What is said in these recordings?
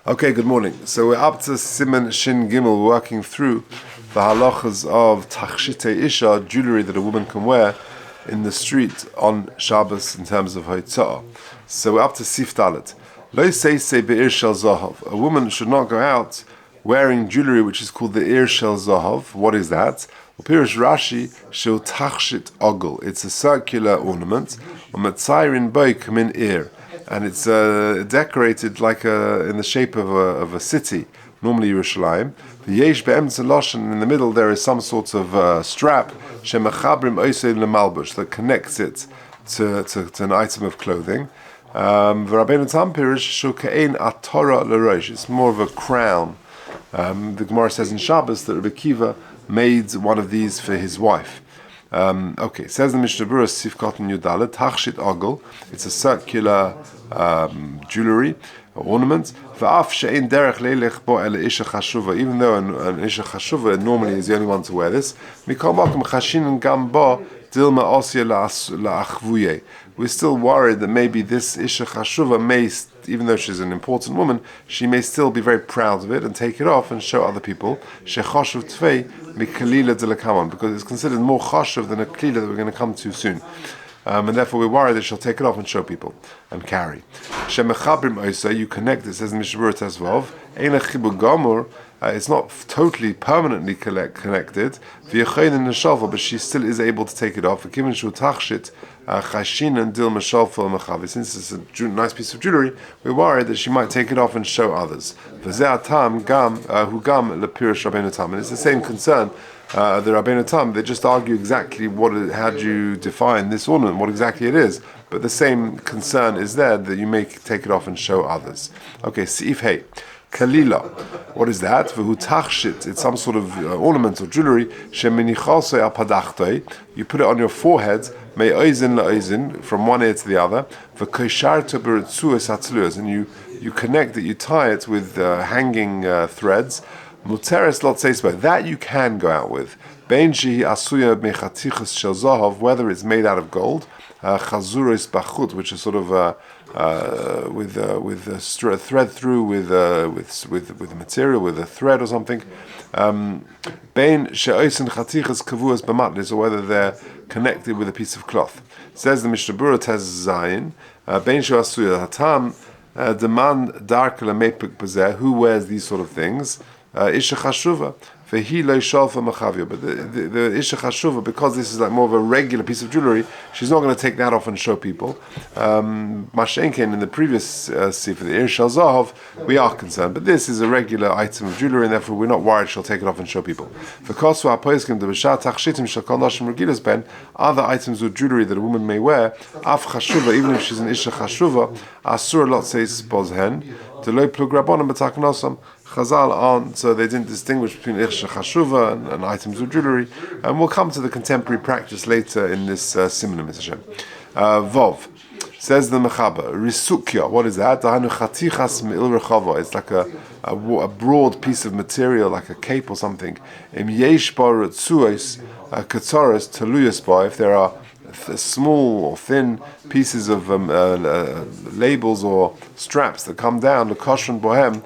Okay, good morning. So we're up to Siman Shin Gimel, working through the halachas of Tachshite Isha, jewelry that a woman can wear in the street on Shabbos in terms of Hoitzah. So we're up to Sif Dalet. Lo seisei be'ir shel zahav. A woman should not go out wearing jewelry which is called the Ir shel zahav. What is that? Pirish Rashi shel tachshit ogel. It's a circular ornament. U'matzayrin boi kamin ir. And it's decorated like in the shape of a city, normally Yerushalayim. The yesh be'emtz loshen, in the middle there is some sort of strap shemachabrim oisei lemalbush that connects it to an item of clothing. V'Rabbeinu Tam pirish shel ka'ein atora l'rosh. It's more of a crown. The Gemara says in Shabbos that Rabbi Kiva made one of these for his wife. Okay, says the Mishnah Berurah Sifkat Yudalet Tachshit Ogel. It's a circular jewelry ornament. V'af she'ein derech leilech bo ele isha chashuva. Even though an isha chashuva normally is the only one to wear this, mikol makom chashin gam bo dilma osya la'achvuye. We're still worried that maybe this isha chashuva may, even though she's an important woman, she may still be very proud of it and take it off and show other people. Shechoshuv tvei mikalila delakaman, because it's considered more choshuv than a kalila that we're going to come to soon. And therefore we're worried that she'll take it off and show people and carry. Shemechabrim oisa, you connect it, says Mishnah Berurah Tezvav, eina chibur gomor. It's not totally permanently connected, but she still is able to take it off. Since it's a nice piece of jewelry, we're worried that she might take it off and show others. And it's the same concern. The Rabbeinu Tam, they just argue exactly how do you define this ornament, what exactly it is. But the same concern is there, that you may take it off and show others. Okay, Seif Hey. Kalila, what is that? It's some sort of ornament or jewelry. You put it on your forehead, from one ear to the other. And you connect it, you tie it with hanging threads. That you can go out with. Whether it's made out of gold, which is sort of with a thread through with the material, with a thread or something. Or whether they're connected with a piece of cloth. Says the Mishnah Berurah Tez Zayin, who wears these sort of things? Isha Chashuva. But the Isha Chashuva, because this is like more of a regular piece of jewelry, she's not going to take that off and show people. Mashenkin, in the previous Sif, the Ir Shel Zahav, we are concerned. But this is a regular item of jewelry, and therefore we're not worried she'll take it off and show people. Other items of jewelry that a woman may wear, Af Chashuva, even if she's an Isha Chashuva, Asur lot says Bozhen, Deloi Plug Rabbanim B'Taknosam. Chazal aren't, so they didn't distinguish between Isha Chashuva and items of jewelry. And we'll come to the contemporary practice later in this Siman Hashem. Vov, says the Mechaber, Risukya, what is that? It's like a broad piece of material, like a cape or something. If there are small or thin pieces of labels or straps that come down, the kosher bohem,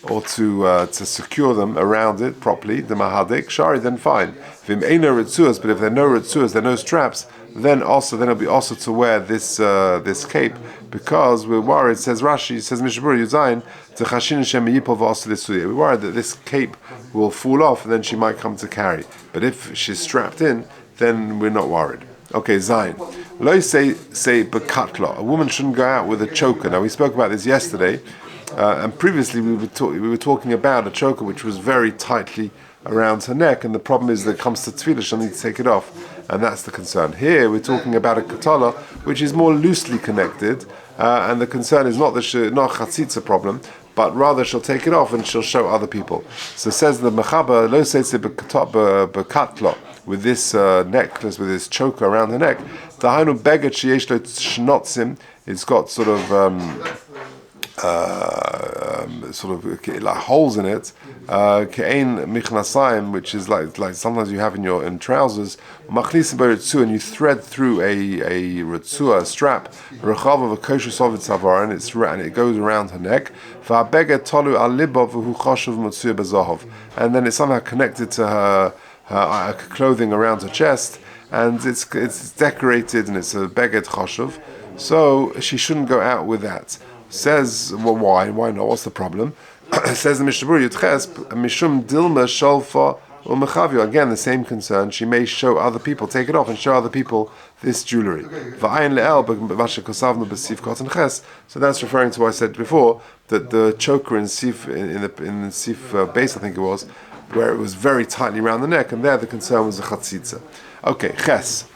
or to secure them around it properly, the mahadik, shari, then fine. But if there are no ritzuas, there are no straps, then it'll be also to wear this cape, because we're worried, says Rashi, says Mishnah Berurah Yuzayin, we're worried that this cape will fall off and then she might come to carry. But if she's strapped in, then we're not worried. Okay, Zayin. Lo say bekatla. A woman shouldn't go out with a choker. Now we spoke about this yesterday, and previously we were talking about a choker which was very tightly around her neck, and the problem is that it comes to tefillah, she'll need to take it off, and that's the concern. Here we're talking about a katala which is more loosely connected, and the concern is not chatzitza problem, but rather she'll take it off and she'll show other people. So says the Mechaber, lo seitze bekatla, with this necklace, with this choker around her neck. Dahainu beget sheyesh lo shnotzim. It's got sort of like holes in it, Ke'ein michnasayim, which is like sometimes you have in trousers, machnisim b'ritzua, and you thread through a ritzua, a strap, rechav of a kosher sovet savar, and it goes around her neck. Va'beged tolu al libov v'hu choshuv matzua b'zahov, and then it's somehow connected to her clothing around her chest, and it's decorated, and it's a beged choshuv, so she shouldn't go out with that. Says, well, why not? What's the problem? Says the Mishnah Berurah Yudches Mishum Dilma Sholfa Umechavio. Again, the same concern. She may show other people, take it off and show other people this jewelry. Va'ayin le'el b'mashe kosavnu b'sif kotan ches. So that's referring to what I said before, that the choker in Sif in the Sif base, I think it was, where it was very tightly around the neck, and there the concern was the chatzitza. Okay, ches.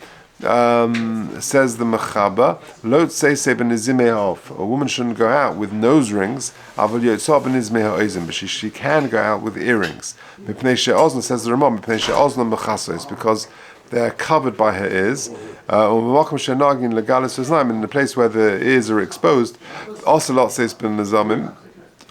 Says the Mechaba, Lo tzei benizimei ha'of. A woman shouldn't go out with nose rings, aval yotzah benizimei ha'ozim, but she can go out with earrings. Mipnei she'ozna, says the Ramah, mipnei she'ozna mechasos, because they're covered by her ears. In the place where the ears are exposed, also lot says ben nizamim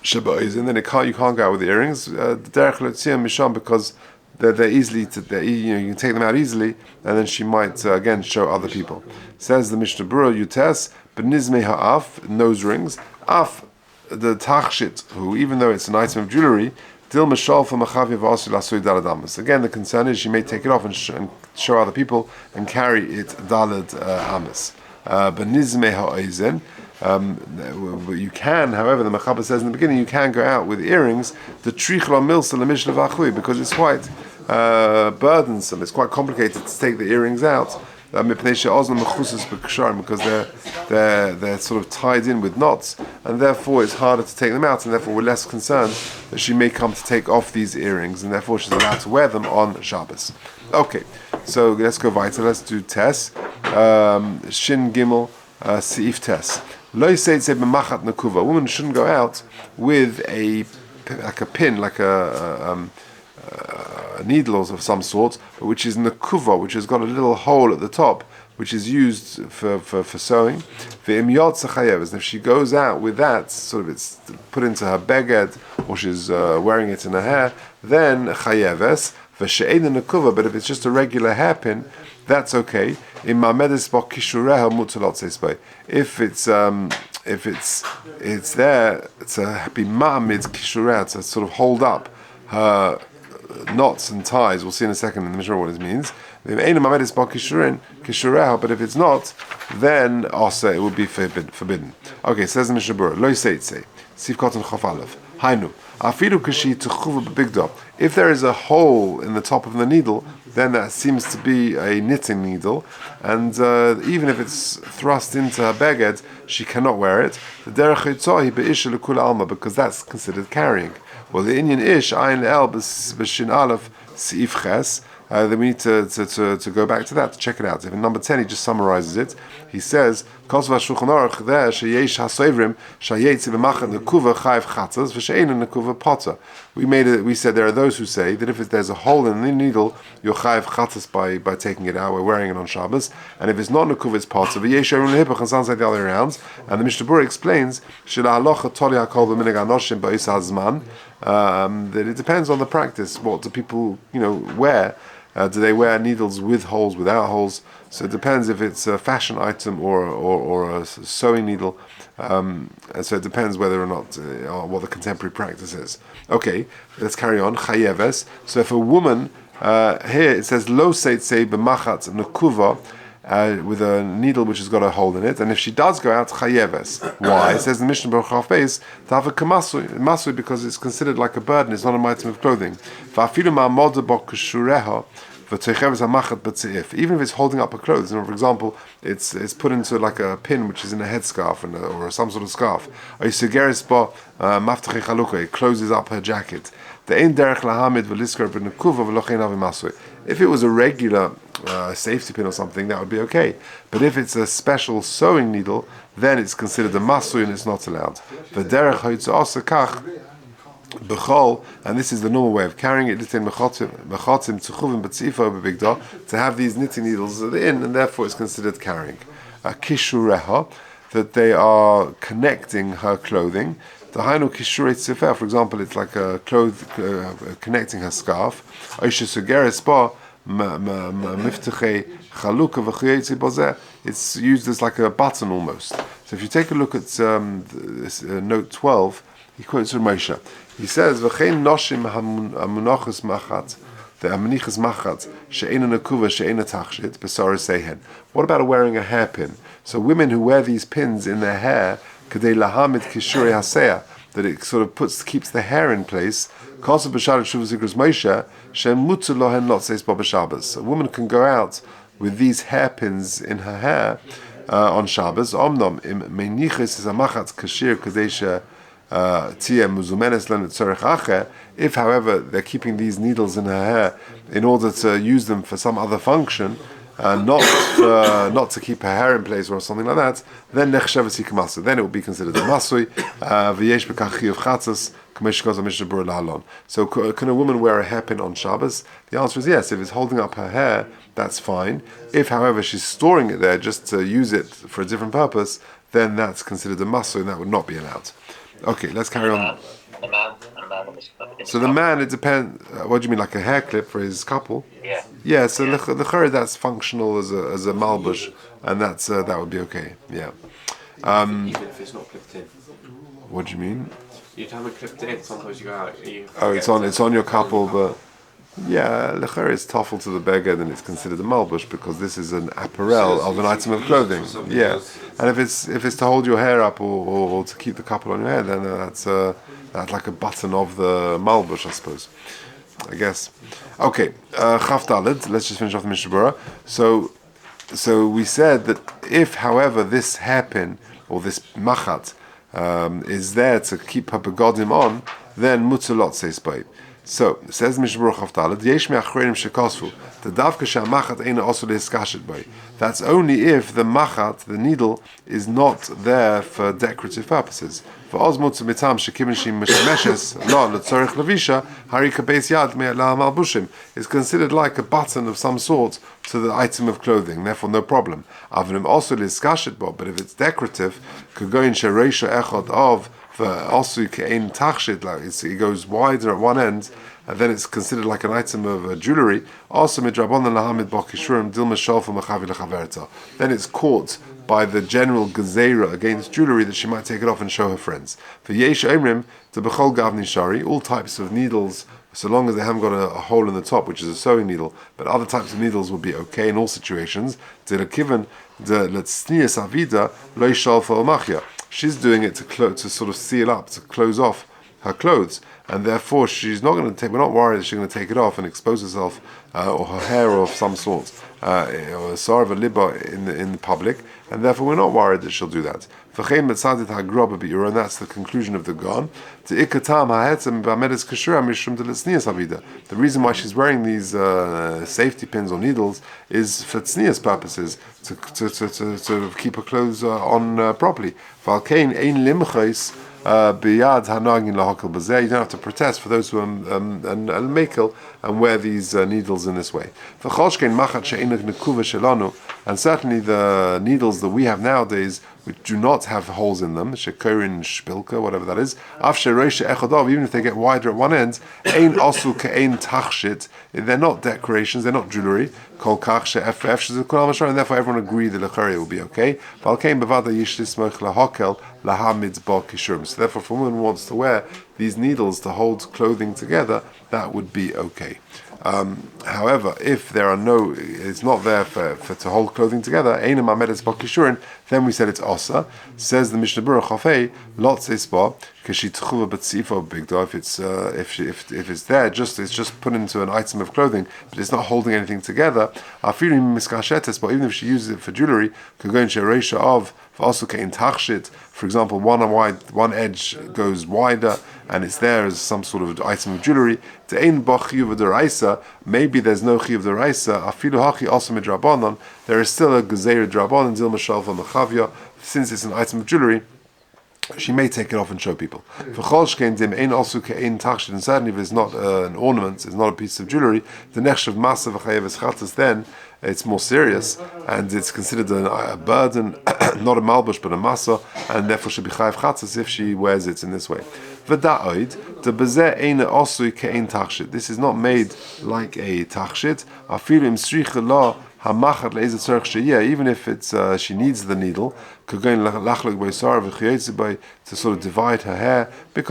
sheba'ozim, and then you can't go out with earrings. Derech lotziyah misham, because they're easily you can take them out easily, and then she might again show other people. Says the Mishnah Berurah Yutes benizmei ha'af, nose rings, af the tachshit, who even though it's an item of jewelry, dil mashal for machavi v'asu lasui daladamas. Again, the concern is she may take it off and show other people and carry it dalad amas. Benizmei ha'oizen. You can, however, the Mechaba says in the beginning, you can go out with earrings, the trichla milsa lemishla v'achui, because it's quite burdensome, it's quite complicated to take the earrings out, because they're sort of tied in with knots, and therefore it's harder to take them out, and therefore we're less concerned that she may come to take off these earrings, and therefore she's allowed to wear them on Shabbos. Okay, so let's go weiter, let's do Tes, Shin Gimel, Seif Tes. A woman shouldn't go out with a pin, like a needle of some sort, but which is nekuva, which has got a little hole at the top, which is used for sewing. And if she goes out with that, sort of it's put into her beged, or she's wearing it in her hair, then chayeves. But if it's just a regular hairpin, that's okay. If it's there to be ma'amid kishureh, to sort of hold up her knots and ties. We'll see in a second in the Mishnah what it means. But if it's not, then also it would be forbidden. Okay, says the Mishnah Berurah, Lo Seitze, Sif Kotan Chof Aleph, Hainu. If there is a hole in the top of the needle, then that seems to be a knitting needle, and even if it's thrust into her beged, she cannot wear it. Because that's considered carrying. Well, the Indian ish ayin el b'shin aleph seif ches. Then we need to go back to that to check it out. If in number 10 he just summarizes it, he says, "Kosva shulchan aruch there sheyesh hasovrim shayetzi b'machat nekuva chayv chatzas v'she'ein nekuva potter." We said there are those who say that if there's a hole in the needle, you're chayv chatzas by taking it out. We're wearing it on Shabbos, and if it's not nekuva, it's potter. V'yesh erin lehipach, and sounds like the other way around. And the Mishnah Berurah explains shela toli hakol b'minig anoshim ba'is hazman, that it depends on the practice. What do people wear? Do they wear needles with holes, without holes? So it depends if it's a fashion item or a sewing needle. And so it depends whether or not what the contemporary practice is. Okay, let's carry on. Chayeves. So if a woman, here it says lo seitze b'machat nekuva, with a needle which has got a hole in it, and if she does go out, chayeves. Why? It says in the Mishnah Berurah Beis to have a kamasui, because it's considered like a burden. It's not an item of clothing. Even if it's holding up her clothes, for example, it's put into like a pin which is in a headscarf or some sort of scarf. It closes up her jacket. If it was a regular safety pin or something, that would be okay. But if it's a special sewing needle, then it's considered a masui and it's not allowed. And this is the normal way of carrying it, to have these knitting needles in, and therefore it's considered carrying. Kishureha, that they are connecting her clothing. The Hainu Kishuret Sefer, for example, it's like a connecting her scarf. Oisha Sugeres Ba Mifteche Chaluka V'Chiyetzi Bozeh. It's used as like a button almost. So if you take a look at note 12, he quotes from Moshe. He says, "V'chein noshim hamunachas machat." The amnichas machat she'ena nakuva she'ena tachshit besara sehen. What about wearing a hairpin? So women who wear these pins in their hair, kadei lahamid kishuri haseya, that it sort of keeps the hair in place. Kosa b'sharet shuv zikros Moshe she'en mutzu lohen lot seis bo b'Shabbos. A woman can go out with these hairpins in her hair on Shabbos. Omnom im menichas is a machat kashir kadei if, however, they're keeping these needles in her hair in order to use them for some other function, not to keep her hair in place or something like that, then then it will be considered a masui. So can a woman wear a hairpin on Shabbos? The answer is yes. If it's holding up her hair, that's fine. If, however, she's storing it there just to use it for a different purpose, then that's considered a masui, and that would not be allowed. Okay, let's carry on. So the man, it depends. What do you mean, like a hair clip for his couple? Yeah. Yeah. So the chayr, that's functional as a malbush, and that would be okay. Yeah. Even if it's not clipped in. What do you mean? You'd have it clipped in. Sometimes you go out. It's on your couple, but yeah, lechayr is tafel to the beggar, then it's considered a malbush because this is an apparel of an item of clothing. Yeah. And if it's to hold your hair up or to keep the couple on your hair, then that's like a button of the malbush, I suppose. I guess. Okay, Chaf Daled. Let's just finish off the Mishnah Berurah. So we said that if, however, this hairpin or this machat is there to keep her begodim on, then mutzalot says by. So says Mishnah Berurah Chaf Daled, Yesh me'achreinim shekosfu the davka she'amachat eina also leiskashet by. That's only if the machat, the needle, is not there for decorative purposes. For osmutz mitam shekibin shim meshmeshes lo letzorich levisha harika beis yad me'la malbushim is considered like a button of some sort to the item of clothing. Therefore, no problem. Avnim also leiskashet bo, but if it's decorative, could go in shereisha echad of also kein tachshit, like it goes wider at one end, and then it's considered like an item of jewelry. Also midrabon lahamid bakishurim dilma shalfa machavi lechaverta. Then it's caught by the general gezerah against jewelry that she might take it off and show her friends. For yesh omrim to bechol gavni shari, all types of needles, so long as they haven't got a hole in the top, which is a sewing needle, but other types of needles will be okay in all situations. Given the letznias avida lo shalfa omachia. She's doing it to sort of seal up, to close off her clothes, and therefore she's not going to take. We're not worried that she's going to take it off and expose herself or her hair of some sort, or a sar of a liba in the public, and therefore we're not worried that she'll do that. And that's the conclusion of the Gon. The reason why she's wearing these safety pins or needles is for tznias purposes, to keep her clothes on properly. You don't have to protest for those who are mekel and wear these needles in this way. And certainly the needles that we have nowadays, which do not have holes in them, shekorin, shpilka, whatever that is, even if they get wider at one end, ein asu ke'ein tachshit, they're not decorations, they're not jewelry, kol kach she'ef and therefore everyone agreed that lechari will be okay. So therefore, if a woman wants to wear these needles to hold clothing together, that would be okay. However, if it's not there for to hold clothing together, then we said it's osa. Says the Mishnah Berurah Chafei, lot seisba kashitchuva b'tzifo bigdo. If it's there, it's just put into an item of clothing, but it's not holding anything together. Afirim miskashetes, but even if she uses it for jewelry, could go into a ratio of also kein tachshit. For example, one edge goes wider, and it's there as some sort of item of jewelry. Maybe there's no chiyuv deraisa. Afilu hachi also midrabanan. There is still a gezeira drabanan dil mashalva machavia, since it's an item of jewelry. she may take it off and show people. For Cholshkein dim ein also kein tachshit, and certainly if it's not an ornament, it's not a piece of jewelry, the nechshav masav v'chayeves chatas, then it's more serious and it's considered a burden, not a malbush but a masa, and therefore should be chayev chatas if she wears it in this way. V'da'oid the bezeh ein osui kein tachshit. This is not made like a tachshit. Afilu im stricha la. Even if it's she needs the needle, to sort of divide her hair, that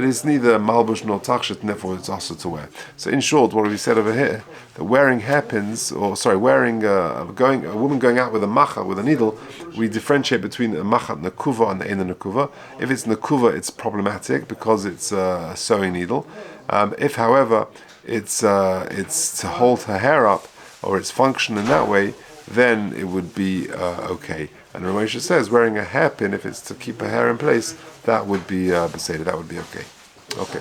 is neither malbush nor tachshit, and therefore it's also to wear. So in short, what have we said over here? That wearing hairpins, wearing a woman going out with a macha, with a needle, we differentiate between a machat nakuva and the ein nakuva. If it's nakuva, it's problematic because it's a sewing needle. If, however, it's to hold her hair up, or its function in that way, then it would be okay. And Ramesha says wearing a hairpin, if it's to keep her hair in place, that would be beseder, that would be okay. Okay.